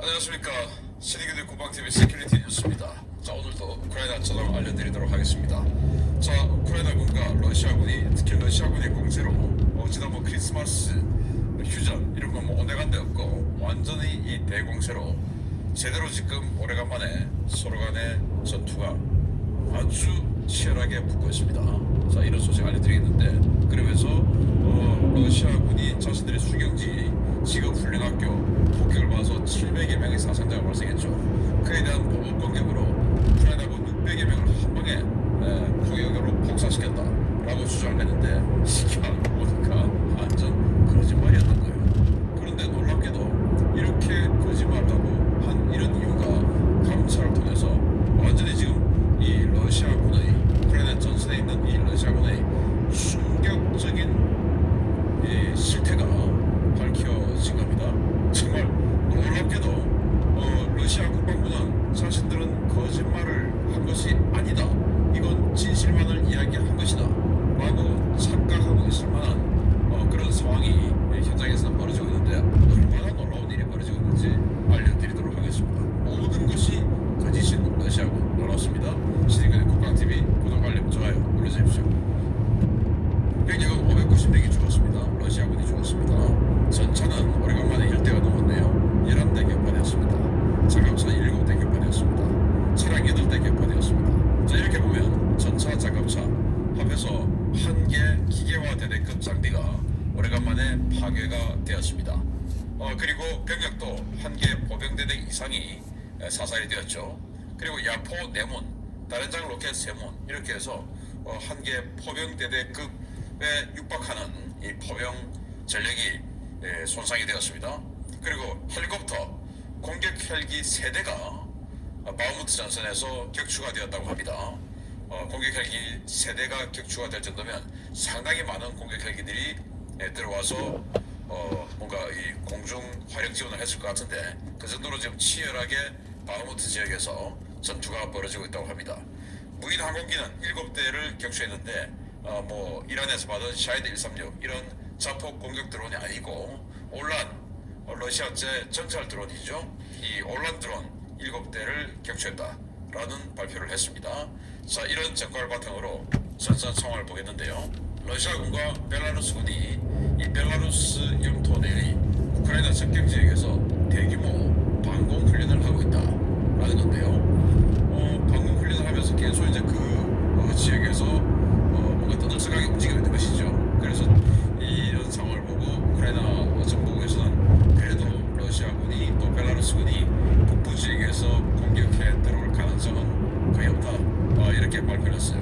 안녕하십니까. 신의교대 국방TV 시큐리티 뉴스입니다. 자, 오늘도 우크라이나 전황 알려드리도록 하겠습니다. 자, 우크라이나군과 러시아군이, 특히 러시아군의 공세로 지난번 크리스마스 휴전 이런 건 뭐 온데간데 없고 완전히 이 대공세로 제대로 지금 오래간만에 서로 간의 전투가 아주 치열하게 붙고 있습니다. 자, 이런 소식 알려드리겠는데, 그러면서 러시아군이 자신들의 수경지 지금 훈련학교 폭격을 봐서 700여 명의 사상자가 발생했죠. 그에 대한 보복 공격으로 우크라이나군 600여 명을 한 방에 포격으로 폭사시켰다라고 주장을 했는데, 이게 알고 보니까 완전 거짓말이었던 거예요. 그런데 놀랍게도 이렇게 거짓말하고 한 이런 이유가 감찰을 통해서 완전히 지금 이 러시아군의, 우크라이나 전선에 있는 이 러시아군의 충격적인 이 실태가 밝혀진 겁니다. 정말 놀랍게도 러시아 국방부는 자신들은 거짓말을 한 것이 아니다, 이건 진실만을 이야기한 것이다 라고 착각하고 있을 만한 그런 상황이 현장에서 벌어지고 있는데, 얼마나 놀라운 일이 벌어지고 있는지 알려드리도록 하겠습니다. 모든 것이 거짓인 러시아군, 놀랍습니다. 신의교대 국방TV 구독, 알림, 좋아요 눌러주십시오. 병력은 590명이 죽었습니다. 러시아군이 죽었습니다. 전차는 오래간만에 10대가 넘었네요. 11대 격파되었습니다. 장갑차 7대 격파되었습니다. 차량 8대 격파되었습니다. 자, 이렇게 보면 전차, 장갑차 합해서 1개 기계화 대대급 장비가 오래간만에 파괴가 되었습니다. 그리고 병력도 1개 보병대대 이상이 사살이 되었죠. 그리고 야포 4문, 다른장 로켓 3문, 이렇게 해서 1개 포병대대급에 육박하는 이 포병 전력이 손상이 되었습니다. 그리고 헬리콥터, 공격 헬기 3대가 바흐무트 전선에서 격추가 되었다고 합니다. 공격 헬기 3대가 격추가 될 정도면 상당히 많은 공격 헬기들이 들어와서 뭔가 이 공중 화력 지원을 했을 것 같은데, 그 정도로 지금 치열하게 바흐무트 지역에서 전투가 벌어지고 있다고 합니다. 무인 항공기는 7대를 격추했는데 뭐 이란에서 받은 샤이드 136 이런 자폭 공격 드론이 아니고 올란, 러시아제 전차를 드론이죠. 이 올란 드론 7대를 격추했다라는 발표를 했습니다. 자, 이런 전과를 바탕으로 전선 상황을 보겠는데요. 러시아군과 벨라루스군이 이 벨라루스 영토 내의 우크라이나 접경 지역에서 대규모 방공 훈련을 하고 있다라는 건데요. 방공 훈련을 하면서 계속 이제 그 지역에서 뭔가 떠들썩하게 움직이고 있는 것이죠. 그래서 이런 상황을 보고 우크라이나 정부에서는 그래도 러시아군이 또 벨라루스군이 북부 지역에서 공격해 들어올 가능성은 거의 없다, 이렇게 발표를 했어요.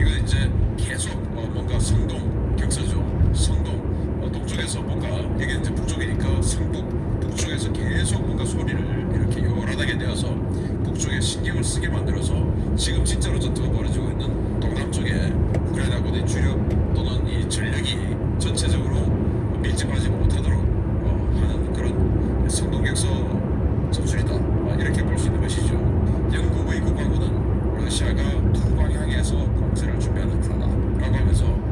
이건 이제 계속 뭔가 성동 격서죠. 성동 동쪽에서 뭔가, 이게 이제 북쪽이니까 성북 북쪽에서 계속 뭔가 소리를 이렇게 요란하게 내어서 북쪽에 신경을 쓰게 만들어서 지금 진짜로 전투가 벌어지고 있는 동남쪽에 우크라이나군의 주력 또는 이 전력이 전체적으로 밀집하지 못하도록 하는 그런 성동격서 전술이다, 이렇게 볼 수 있는 것이죠. 영국의 국방부는 러시아가 두 방향에서 공세를 준비하는 듯하다라고 하면서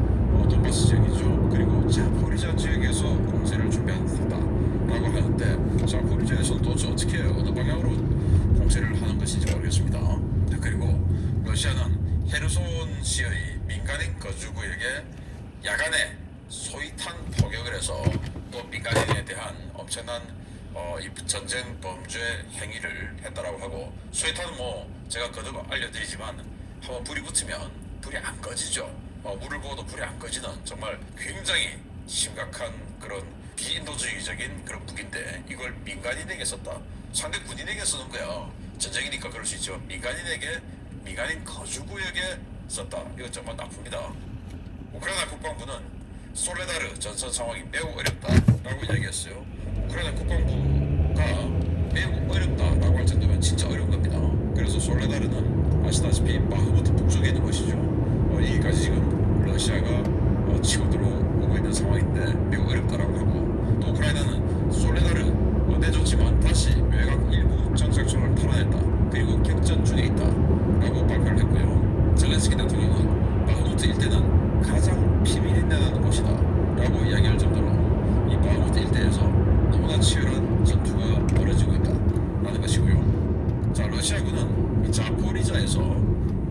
돈바스 지역이죠. 그리고 자포리자 지역에서 공세를 준비하는 듯하다라고 하는데, 자포리자에서는 도대체 어떻게 어느 방향으로 공세를 하는 것인지 모르겠습니다. 그리고 러시아는 헤르손시의 민간인 거주구역에 야간에 소위탄 포격을 해서 또 민간인에 대한 엄청난 이 전쟁 범죄 행위를 했다라고 하고, 소위탄은 뭐 제가 거듭 알려드리지만 한번 불이 붙으면 불이 안 꺼지죠. 물을 부어도 불이 안 꺼지는 정말 굉장히 심각한 그런 비인도주의적인 그런 무기인데, 이걸 민간인에게 썼다. 상대 군인에게 쓰는 거야. 전쟁이니까 그럴 수 있지만 민간인에게, 민간인 거주구역에 썼다. 이거 정말 나쁩니다. 우크라이나 국방부는 솔레다르 전선 상황이 매우 어렵다라고 이야기했어요. 우크라이나 국방부가 매우 어렵다라고 할 정도면 진짜 어려운 겁니다. 그래서 솔레다르는 아시다시피 바흐무트 북쪽에 있는 것이죠. 여기까지 지금 러시아가 치고 들어오고 있는 상황인데 매우 어렵다라고 하고, 또 우크라이나는 솔레다르 내줬지만 다시 외곽 일부 정착촌을 탈환했다, 그리고 격전 중에 있다라고 발표를 했고요. 젤렌스키 대통령은 바흐무트 일대는 가장 피비린내나는 곳이다 라고 이야기할 정도로 이 바흐무트 일대에서 너무나 치열한 전투가 벌어지고 있다, 있다라는 것이고요. 자, 러시아군은 이 자포리자에서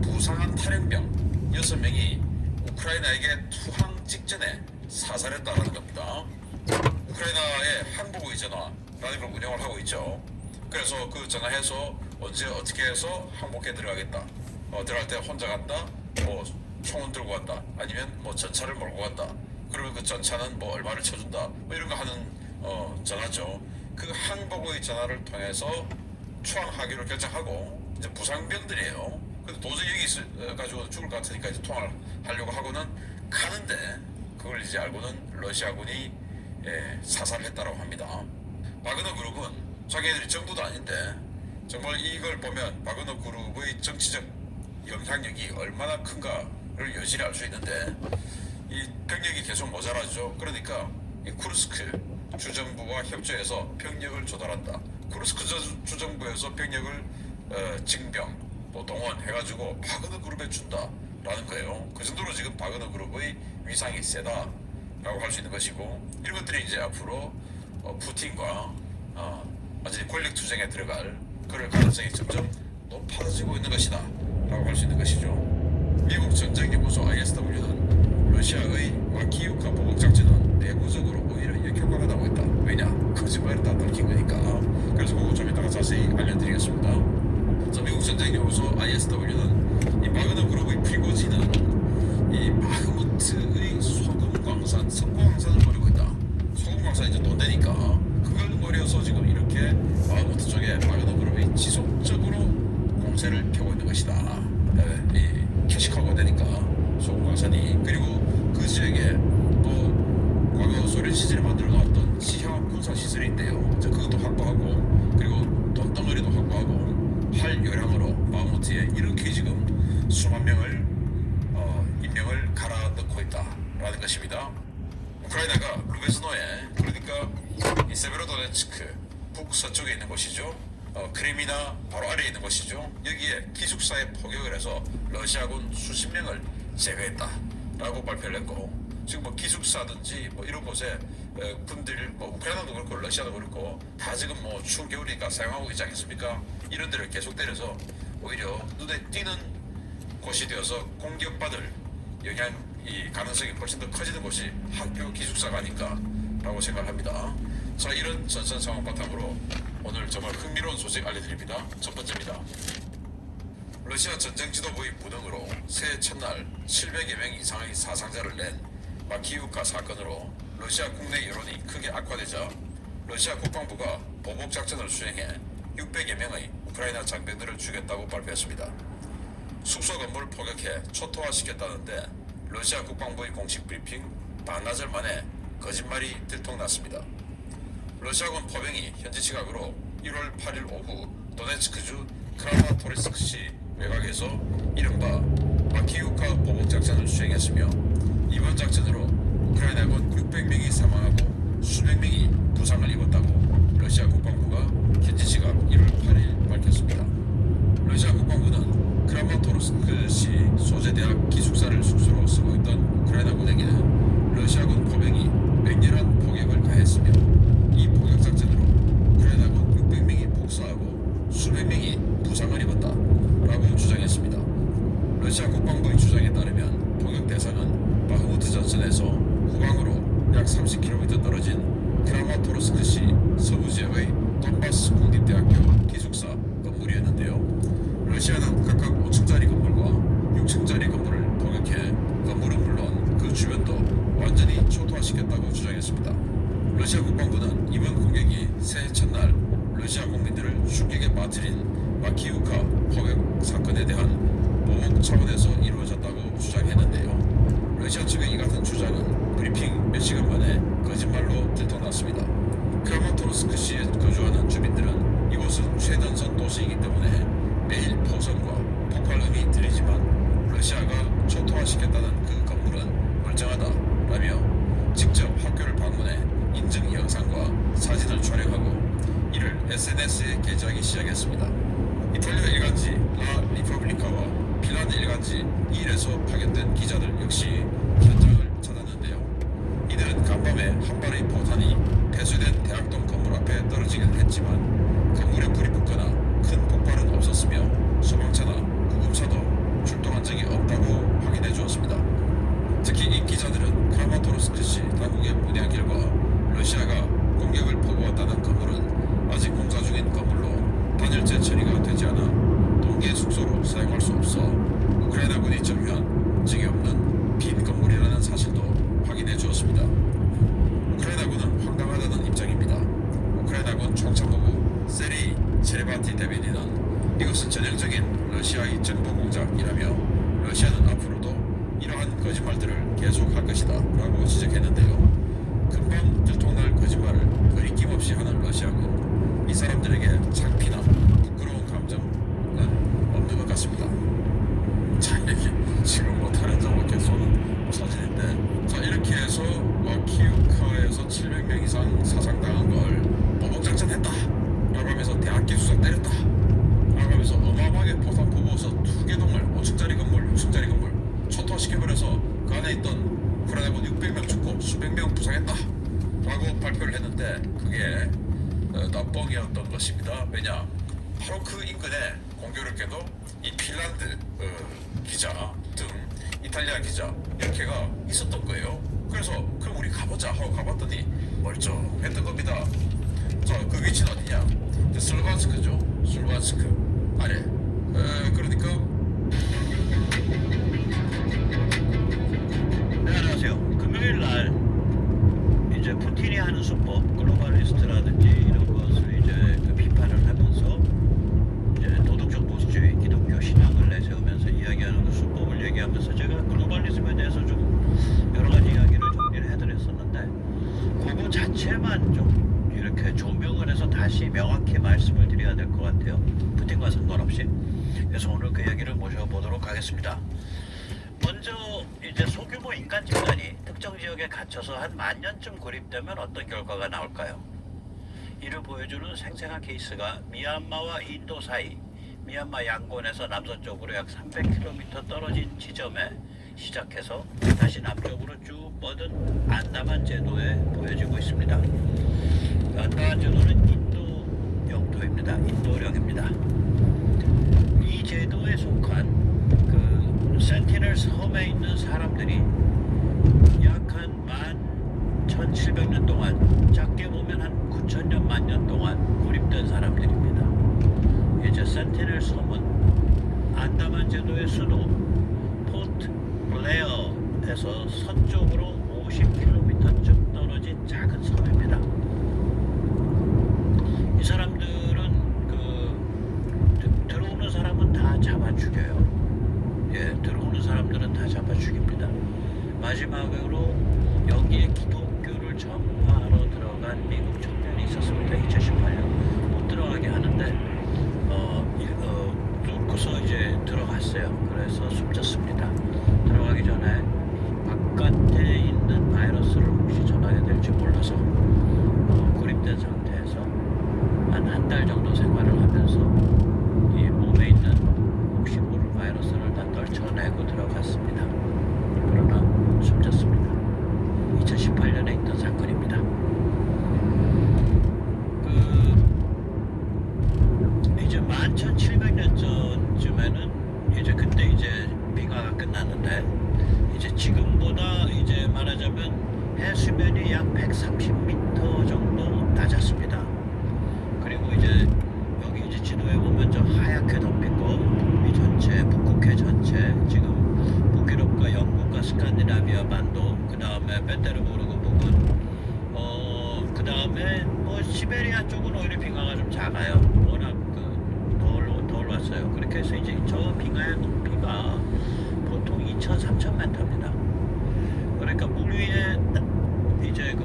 부상한 탈영병 6명이 우크라이나에게 투항 직전에 사살했다라는 겁니다. 우크라이나의 항복의 전화라는 걸 운영을 하고 있죠. 그래서 그 전화해서 언제 어떻게 해서 항복에 들어가겠다. 들어갈 때 혼자 간다. 뭐 총은 들고 간다. 아니면 뭐 전차를 몰고 간다. 그리고 그 전차는 뭐 얼마를 쳐준다. 뭐 이런 거 하는 전화죠. 그 항복의 전화를 통해서 투항하기로 결정하고 이제 부상병들이에요. 근데 도저히 여기 있을 가지고 죽을 것 같으니까 이제 통화를 하려고 하고는 가는데 그걸 이제 알고는 러시아군이 사살했다고 합니다. 바그너 그룹은 자기네들이 정부도 아닌데 정말 이걸 보면 바그너 그룹의 정치적 영향력이 얼마나 큰가를 여실히 알 수 있는데 이 병력이 계속 모자라죠. 그러니까 이 쿠르스크 주정부와 협조해서 병력을 조달한다. 쿠르스크 주정부에서 병력을 징병 또 동원해가지고 바그너 그룹에 준다라는 거예요. 그 정도로 지금 바그너 그룹의 위상이 세다라고 할 수 있는 것이고 이런 것들이 이제 앞으로 푸틴과 완전히 권력 투쟁에 들어갈 그럴 가능성이 점점 높아지고 있는 것이다 라고 할 수 있는 것이죠. 미국 전쟁연구소 ISW는 러시아의 마키유카 보복작전은 내부적으로 오히려 역효과가 나고 있다. 왜냐? 거짓말이 다 들킨 거니까. 그래서 그거 좀 이따가 자세히 알려드리겠습니다. 자, 미국 전쟁연구소 ISW는 이 바그너 그룹의 프리고진은 이 바흐무트의 소금광산, 석고광산을 노리고 있다. 소금광산이 이제 돈 되니까 그걸 노려서 지금 이렇게 바흐무트 쪽에 바그너 그룹이 지속적으로 공세를 펴고 있는 것이다. 이 캐시카고가 되니까 소금광산이. 그리고 그 지역에 또 과거 소련 시절에 만들어 놓았던 지하 군사 시설이 있대요. 그것도 확보하고 그리고 돈덩어리도 확보하고 할 요량으로 바흐무트에 이렇게 지금 수만 명을 인명을 갈아 넣고 있다라는 것입니다. 우크라이나가 루베즈노에 그러니까 이 세베로도네츠크 북서쪽에 있는 곳이죠. 크리미나 바로 아래에 있는 곳이죠. 여기에 기숙사에 포격을 해서 러시아군 수십 명을 제거했다라고 발표를 했고 지금 뭐 기숙사든지 뭐 이런 곳에 군들 뭐 우크라이나도 그렇고 러시아도 그렇고 다 지금 뭐 추운 겨울이니까 사용하고 있지 않겠습니까? 이런 데를 계속 때려서 오히려 눈에 띄는 곳이 되어서 공격받을 이 가능성이 훨씬 더 커지는 곳이 학교 기숙사가 아닐까라고 생각합니다. 자, 이런 전선 상황 바탕으로 오늘 정말 흥미로운 소식 알려드립니다. 첫 번째입니다. 러시아 전쟁 지도부의 무능으로 새해 첫날 700여 명 이상의 사상자를 낸 마키유카 사건으로 러시아 국내 여론이 크게 악화되자 러시아 국방부가 보복 작전을 수행해 600여 명의 우크라이나 장병들을 죽였다고 발표했습니다. 숙소 건물을 포격해 초토화시켰다는데 러시아 국방부의 공식 브리핑 반나절 만에 거짓말이 들통났습니다. 러시아군 포병이 현지 시각으로 1월 8일 오후 도네츠크주 크라마토르스크시 외곽에서 이른바 마키유카 보복 작전을 수행했으며 이번 작전으로 우크라이나군 600명이 사망하고 수백 명이 부상을 입었다고 러시아 국방부가 현지 시각 1월 8일 밝혔습니다. 러시아 국방부는 크라마토르스크시 소재대학 기숙사를 숙소로 쓰고 있던 우크라이나군에게 러시아군 포병이 맹렬한 포격을 가했으며 이 포격 작전으로 우크라이나군 600명이 복사하고 수백 명이 부상을 입었다라고 주장했습니다. 러시아 국방부의 주장에 따르면 포격 대상은 바흐무트 전선에서 후방으로 약 30km 떨어진 크라마토르스크시 서부 지역의 돈바스 국립대학교 기숙사 건물이었는데요. 러시아는 각각 5층짜리 건물과 6층짜리 건물을 포격해 건물은 물론 그 주변도 완전히 초토화시켰다고 주장했습니다. 러시아 국방부는 이번 공격이 새해 첫날 러시아 국민들을 충격에 빠뜨린 마키유카 포격 사건에 대한 보복 차원에서 이루어졌다고 주장했는데요. 러시아 측의 이 같은 주장은 브리핑 몇 시간 만에 거짓말로 들통났습니다. 크라마토르스크시에 거주하는 주민들은 이곳은 최전선 도시이기 때문에 매일 포선과 폭발음이 들리지만 러시아가 초토화시켰다는 그 건물은 멀쩡하다라며 직접 학교를 방문해 인증 영상과 사진을 촬영하고 이를 SNS에 게재하기 시작했습니다. 이탈리아 일간지 라 리퍼블리카와 핀란드 일간지 일에서 파견된 기자들 역시 현장을 찾았는데요. 이들은 간밤에 한 발의 포탄이 폐쇄된 대학동 건물 앞에 떨어지긴 했지만 건물에 불이 붙건 러시아의 정보 공작이라며 러시아는 앞으로도 이러한 거짓말들을 계속할 것이다 라고 지적했는데요. 금방 들통날 거짓말을 거리낌없이 하는 러시아군, 이 사람들에게 창피나 부끄러운 감정은 없는 것 같습니다. 자, 이렇게 지금 뭐 다른 점밖에 쏘는 사진인데, 자, 이렇게 해서 키우카에서 700명 이상 사상당한 걸 보복작전했다 라고 하면서 대학기 수사 때렸다 라고 하면서 어마어마하게 포탄 보고서 2개 동물, 5층짜리 건물, 6층짜리 건물 초토화시켜버려서 그 안에 있던 우크라이나군 600명 죽고 수백 명 부상했다 라고 발표를 했는데, 그게 납뻥이었던 것입니다. 왜냐, 바로 그 인근에 공교롭게도 이 핀란드 기자 등 이탈리아 기자 이렇게가 있었던 거예요. 그래서 그럼 우리 가보자 하고 가봤더니 멀쩡했던 겁니다. 자, 그 위치는 어디냐? 슬루반스크죠. 슬루반스크 아래. 그러니까. 네, 안녕하세요. 금요일 날 이제 푸틴이 하는 수법, 글로벌리스트라든지 이런 것을 이제 그 비판을 하면서 이제 도덕적 보수주의, 기독교 신앙을 내세우면서 이야기하는 그 수법을 얘기하면서 제가 글로벌리즘에 대해서 좀 여러 가지 이야기를 정리를 해드렸었는데, 그거 자체만 좀 이렇게 조명을 해서 다시 명확히 말씀을 드려야 될 것 같아요. 푸틴과 상관없이. 그래서 오늘 그 얘기를 모셔보도록 하겠습니다. 먼저 이제 소규모 인간 집단이 특정 지역에 갇혀서 한 10,000년쯤 고립되면 어떤 결과가 나올까요? 이를 보여주는 생생한 케이스가 미얀마와 인도 사이, 미얀마 양곤에서 남서쪽으로 약 300km 떨어진 지점에 시작해서 다시 남쪽으로 쭉 뻗은 안다만 제도에 보여지고 있습니다. 안다만 제도는 인도 영토입니다. 인도령입니다. 이 제도에 속한 그 센티넬 섬에 있는 사람들이 약 한 11,700년 동안, 작게 보면 한 9,000년, 10,000년 동안 고립된 사람들입니다. 이제 센티넬 섬은 안다만 제도의 수도 포트 블레어에서 서쪽으로 50km쯤 떨어진 작은 섬입니다. 이 사람들은 들어오는 사람은 다 잡아 죽여요. 예, 들어오는 사람들은 다 잡아 죽입니다. 마지막으로 여기에 기독교를 전파하러 들어간 미국 청년이 있었습니다. 2018년 못 들어가게 하는데 뚫고서 이제 들어갔어요. 그래서 숨졌습니다. 들어가기 전에 바깥에 있는 바이러스를 혹시 전하게 될지 몰라서 고립된 상태에서 한 달 정도 생활을 하면서 이 몸에 있는 혹시 모를 바이러스를 다 떨쳐내고 들어갔습니다. 그러나 숨졌습니다. 2018년에 있던 사건입니다. 이제 11,700년 전쯤에는 이제 그때 이제 빙하가 끝났는데, 이제 지금보다 이제 말하자면 해수면이 약 130m 정도 낮았습니다. 그리고 이제 여기 이제 지도에 보면 저 하얗게 덮인 거, 북미 전체, 북극해 전체, 지금 북유럽과 영국과 스칸디나비아 반도, 그 다음에 베테르부르크 부근, 그 다음에 뭐 시베리아 쪽은 오히려 빙하가 좀 작아요. 워낙 덜 왔어요. 그렇게 해서 이제 저 빙하의 높이가 보통 2,000-3,000m입니다. 그러니까 물 위에 이제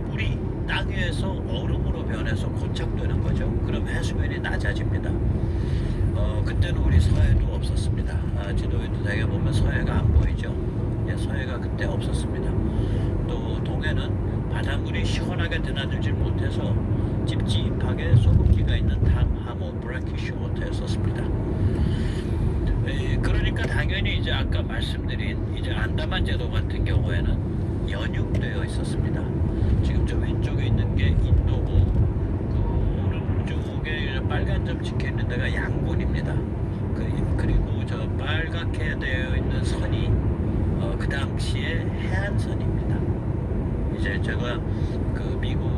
물이 땅 위에서 얼음으로 변해서 고착되는 거죠. 그럼 해수면이 낮아집니다. 그때는 우리 서해도 없었습니다. 지도에도 되게 보면 서해가 안 보이죠. 예, 서해가 그때 없었습니다. 또 동해는 바닷물이 시원하게 드나들지 못해서 찝찝하게 소금기가 있는 담하모 브래키쉬 워터였었습니다. 그러니까 당연히 이제 아까 말씀드린 이제 안다만 제도 같은 경우에는 연육되어 있었습니다. 지금 저 왼쪽에 있는 게 인도고, 그 오른쪽에 빨간 점 찍혀 있는 데가 양곤입니다. 그리고 저 빨갛게 되어 있는 선이 그 당시에 해안선입니다. 이제 제가 그 미국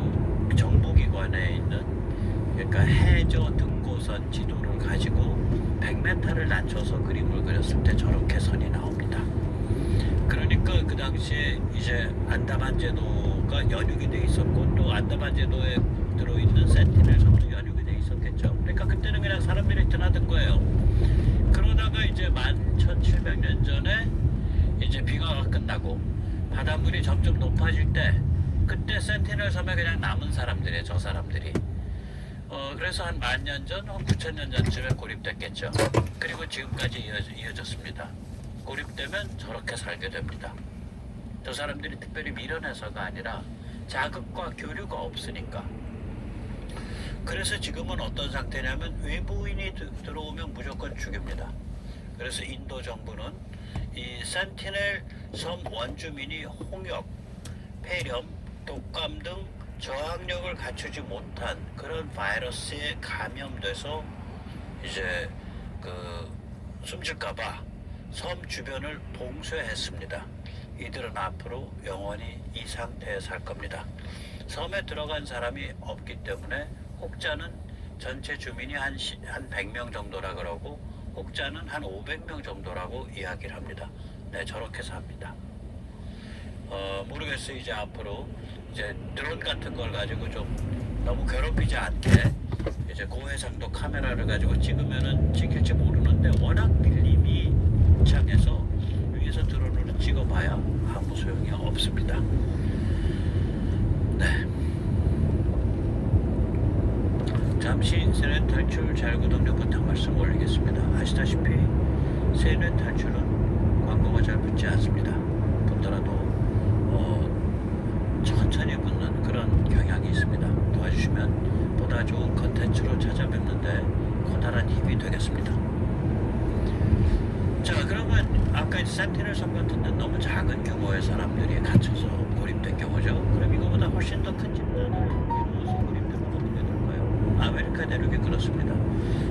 정보기관에 있는, 그러니까 해저 등고선 지도를 가지고 100m를 낮춰서 그림을 그렸을 때 저렇게 선이 나옵니다. 그러니까 그 당시에 이제 안다만 제도가 연육이 돼 있었고, 또 안다만 제도에 들어있는 센티넬 섬도 연육이 돼 있었겠죠. 그러니까 그때는 그냥 사람들이 드나든 거예요. 그러다가 이제 11,700년 전에 이제 비가가 끝나고 바닷물이 점점 높아질 때 그때 센티넬 섬에 그냥 남은 사람들이에요. 저 사람들이. 그래서 한 10,000년 전, 한 9,000년 전쯤에 고립됐겠죠. 그리고 지금까지 이어졌습니다. 고립되면 저렇게 살게 됩니다. 저 사람들이 특별히 밀어내서가 아니라 자극과 교류가 없으니까. 그래서 지금은 어떤 상태냐면 외부인이 들어오면 무조건 죽입니다. 그래서 인도 정부는 이 센티넬 섬 원주민이 홍역, 폐렴, 독감 등 저항력을 갖추지 못한 그런 바이러스에 감염돼서 이제 숨질까봐 섬 주변을 봉쇄했습니다. 이들은 앞으로 영원히 이 상태에 살 겁니다. 섬에 들어간 사람이 없기 때문에 혹자는 전체 주민이 한 100명 정도라 그러고 혹자는 한 500명 정도라고 이야기를 합니다. 네, 저렇게 삽니다. 모르겠어요. 이제 앞으로 이제 드론 같은 걸 가지고 좀 너무 괴롭히지 않게 이제 고해상도 카메라를 가지고 찍으면은 찍힐지 모르는데 워낙 밀림이 창에서 위에서 드론으로 찍어봐야 아무 소용이 없습니다. 네. 잠시 세뇌 탈출 자율구독료 부탁 말씀 올리겠습니다. 아시다시피 세뇌 탈출은 광고가 잘 붙지 않습니다. 붙더라도 천천히 붙는 그런 경향이 있습니다. 도와주시면 보다 좋은 컨텐츠로 찾아뵙는데 커다란 힘이 되겠습니다. 자, 그러면 아까 이제 센티넬 섬 같은 데는 너무 작은 규모의 사람들이 갇혀서 고립된 경우죠. 그럼 이거보다 훨씬 더 큰 집단을 이루어서 고립되면 어떻게 될까요? 아메리카 대륙이 그렇습니다.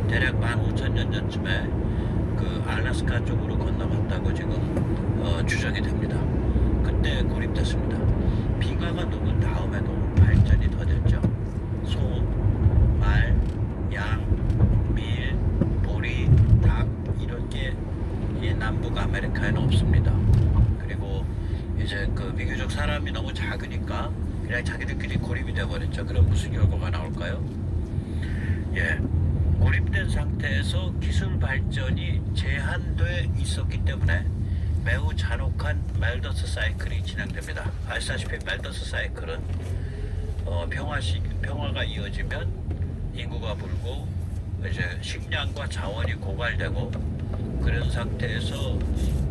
대략 15,000년 전쯤에 그 알래스카 쪽으로 건너갔다고 지금 추정이 됩니다. 그때 고립됐습니다. 빙하가 녹은 다음에도 발전이 더 됐죠. 소, 말, 양, 밀, 보리, 닭 이런 게 이 남북 아메리카에는 없습니다. 그리고 이제 그 비교적 사람이 너무 작으니까 그냥 자기들끼리 고립이 돼버렸죠. 그럼 무슨 결과가 나올까요? 예, 고립된 상태에서 기술 발전이 제한돼 있었기 때문에 매우 잔혹한 멜더스 사이클이 진행됩니다. 아시다시피 멜더스 사이클은 평화가 이어지면 인구가 불고 이제 식량과 자원이 고갈되고 그런 상태에서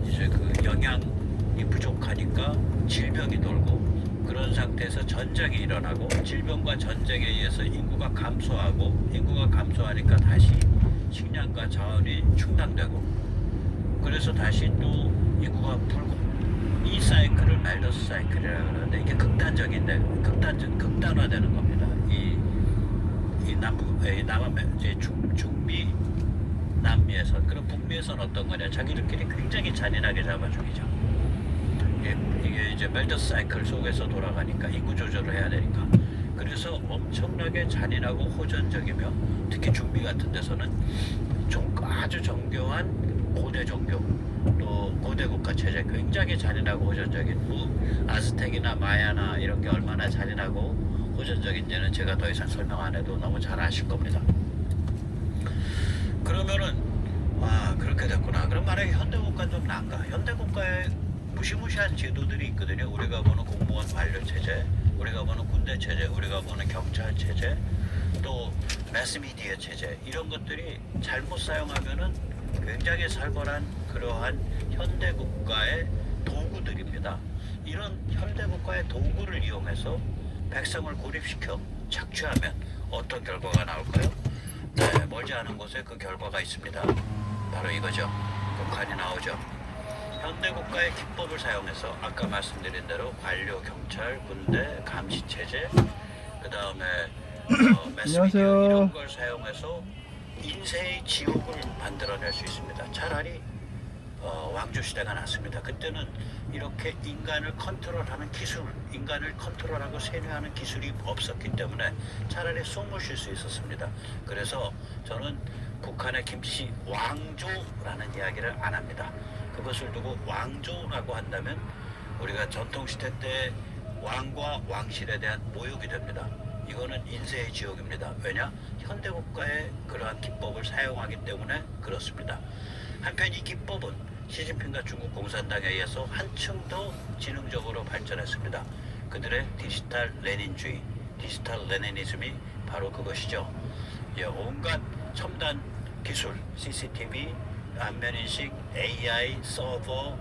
이제 그 영양이 부족하니까 질병이 돌고 그런 상태에서 전쟁이 일어나고 질병과 전쟁에 의해서 인구가 감소하니까 다시 식량과 자원이 충당되고 그래서 다시 또 인구가 불고 이 사이클을 멜더스 사이클이라고 하는데 이게 극단화되는 겁니다. 이 중미 남미에선 그럼 북미에선 어떤 거냐 자기들끼리 굉장히 잔인하게 잡아 죽이죠. 이게 이제 멜더스 사이클 속에서 돌아가니까 인구 조절을 해야 되니까 그래서 엄청나게 잔인하고 호전적이며 특히 중미 같은 데서는 아주 정교한 고대 종교 또 고대 국가 체제 굉장히 잔인하고 호전적인 아즈텍이나 마야나 이런 게 얼마나 잔인하고 호전적인지는 제가 더 이상 설명 안 해도 너무 잘 아실 겁니다. 그러면은 그렇게 됐구나. 그럼 만약에 현대국가는 좀 나은가? 현대국가에 무시무시한 제도들이 있거든요. 우리가 보는 공무원 관료 체제, 우리가 보는 군대 체제, 우리가 보는 경찰 체제, 또 매스미디어 체제 이런 것들이 잘못 사용하면은 굉장히 살벌한 그러한 현대국가의 도구들입니다. 이런 현대국가의 도구를 이용해서 백성을 고립시켜 착취하면 어떤 결과가 나올까요? 네, 멀지 않은 곳에 그 결과가 있습니다. 바로 이거죠. 북한이 나오죠. 현대국가의 기법을 사용해서 아까 말씀드린 대로 관료, 경찰, 군대, 감시체제 그 다음에 매스미디어 이런 걸 사용해서 인세의 지옥을 만들어낼 수 있습니다. 차라리 왕조시대가 났습니다. 그때는 이렇게 인간을 컨트롤하는 기술, 인간을 컨트롤하고 세뇌하는 기술이 없었기 때문에 차라리 숨을 쉴 수 있었습니다. 그래서 저는 북한의 김씨 왕조라는 이야기를 안 합니다. 그것을 두고 왕조라고 한다면 우리가 전통시대 때 왕과 왕실에 대한 모욕이 됩니다. 이거는 인쇄의 지옥입니다. 왜냐? 현대국가의 그러한 기법을 사용하기 때문에 그렇습니다. 한편 이 기법은 시진핑과 중국 공산당에 의해서 한층 더 지능적으로 발전했습니다. 그들의 디지털 레닌주의, 디지털 레니니즘이 바로 그것이죠. 예, 온갖 첨단 기술, CCTV, 안면인식, AI, 서버,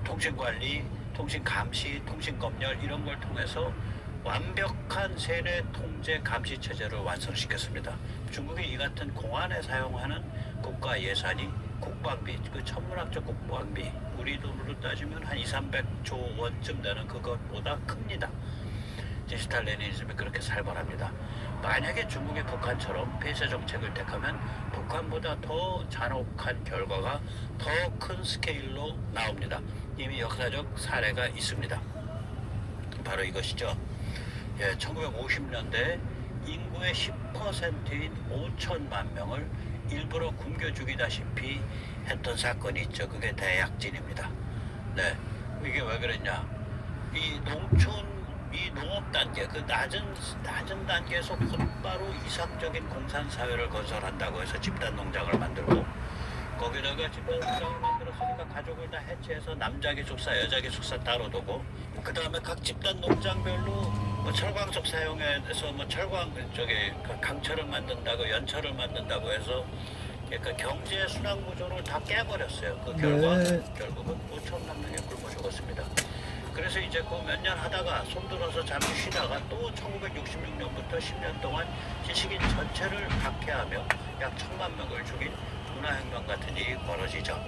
통신 관리, 통신 감시, 통신 검열 이런 걸 통해서 완벽한 세뇌 통제 감시 체제를 완성시켰습니다. 중국이 이 같은 공안에 사용하는 국가 예산이 국방비, 그 천문학적 국방비, 우리 돈으로 따지면 한 200~300조 원쯤 되는 그것보다 큽니다. 디지털 레니즘이 그렇게 살벌합니다. 만약에 중국이 북한처럼 폐쇄 정책을 택하면 북한보다 더 잔혹한 결과가 더 큰 스케일로 나옵니다. 이미 역사적 사례가 있습니다. 바로 이것이죠. 예, 1950년대 인구의 10%인 5천만 명을 일부러 굶겨 죽이다시피 했던 사건이 있죠. 그게 대약진입니다. 네, 이게 왜 그랬냐? 이 농업 단계, 그 낮은 단계에서 곧바로 이상적인 공산 사회를 건설한다고 해서 집단 농장을 만들고, 거기다가 집단 농장을 만들었으니까 가족을 다 해체해서 남자 기숙사, 여자 기숙사 따로 두고, 그 다음에 각 집단 농장별로 뭐 철광석 사용해서 뭐 강철을 만든다고, 연철을 만든다고 해서 그러니까 경제 순환 구조를 다 깨버렸어요. 그 결과 결국은 5천만 명이 굶어 죽었습니다. 그래서 이제 그 몇 년 하다가 손들어서 잠시 쉬다가 또 1966년부터 10년 동안 지식인 전체를 박해하며 약 1,000만 명을 죽인 문화혁명 같은 일이 벌어지죠.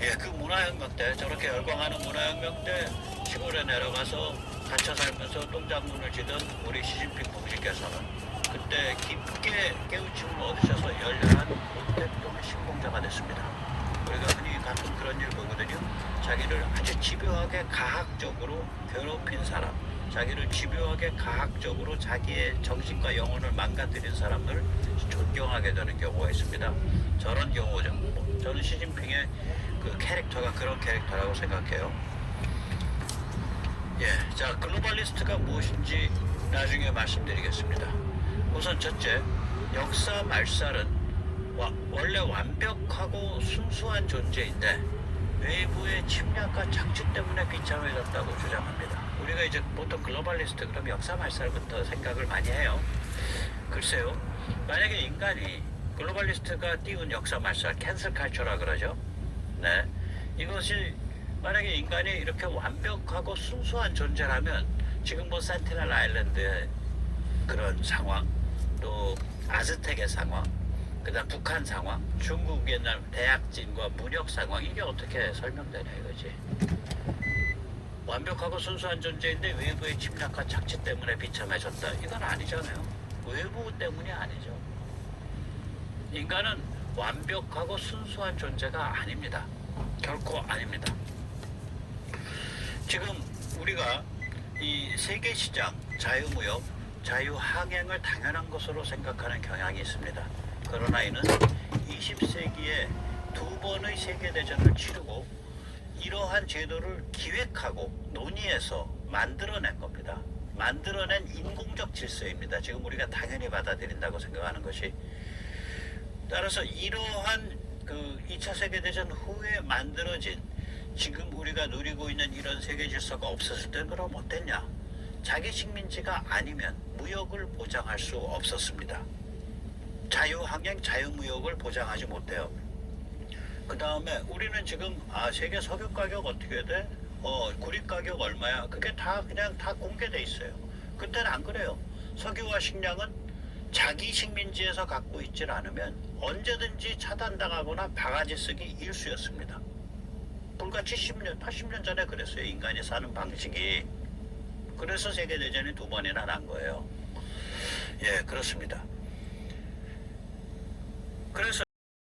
예, 그 문화혁명 때, 저렇게 열광하는 문화혁명 때 시골에 내려가서 갇혀 살면서 똥장문을 지던 우리 시진핑 동지께서는 그때 깊게 깨우침을 얻으셔서 열렬한 모택동의 신봉자가 됐습니다. 우리가 흔히 가끔 그런 일 보거든요. 자기를 아주 집요하게 가학적으로 괴롭힌 사람, 자기를 집요하게 가학적으로 자기의 정신과 영혼을 망가뜨린 사람을 존경하게 되는 경우가 있습니다. 저런 경우죠. 저는 시진핑의 그 캐릭터가 그런 캐릭터라고 생각해요. 예, 자, 글로벌리스트가 무엇인지 나중에 말씀드리겠습니다. 우선 첫째, 역사 말살은 원래 완벽하고 순수한 존재인데 외부의 침략과 착취 때문에 비참해졌다고 주장합니다. 우리가 이제 보통 글로벌리스트 그럼 역사 말살부터 생각을 많이 해요. 글쎄요, 만약에 인간이 글로벌리스트가 띄운 역사 말살, 캔슬 칼처라 그러죠. 네, 이것이 만약에 인간이 이렇게 완벽하고 순수한 존재라면 지금 뭐 센티넬 아일랜드의 그런 상황, 또 아즈텍의 상황, 그다음 북한 상황, 중국 옛날 대약진과 문혁 상황, 이게 어떻게 설명되냐 이거지. 완벽하고 순수한 존재인데 외부의 침략과 착취 때문에 비참해졌다, 이건 아니잖아요. 외부 때문이 아니죠. 인간은 완벽하고 순수한 존재가 아닙니다. 결코 아닙니다. 지금 우리가 이 세계시장, 자유무역, 자유항행을 당연한 것으로 생각하는 경향이 있습니다. 그러나 이는 20세기에 2번의 세계대전을 치르고 이러한 제도를 기획하고 논의해서 만들어낸 겁니다. 만들어낸 인공적 질서입니다. 지금 우리가 당연히 받아들인다고 생각하는 것이. 따라서 이러한 그 2차 세계대전 후에 만들어진 지금 우리가 누리고 있는 이런 세계 질서가 없었을 때는 그럼 어땠냐? 자기 식민지가 아니면 무역을 보장할 수 없었습니다. 자유항행, 자유무역을 보장하지 못해요. 그 다음에 우리는 지금 세계 석유 가격 어떻게 돼? 구리 가격 얼마야? 그게 다 그냥 다 공개돼 있어요. 그때는 안 그래요. 석유와 식량은 자기 식민지에서 갖고 있질 않으면 언제든지 차단당하거나 바가지 쓰기 일쑤였습니다. 불과 70년, 80년 전에 그랬어요. 인간이 사는 방식이. 그래서 세계대전이 2번이나 난 거예요. 예, 그렇습니다. 그래서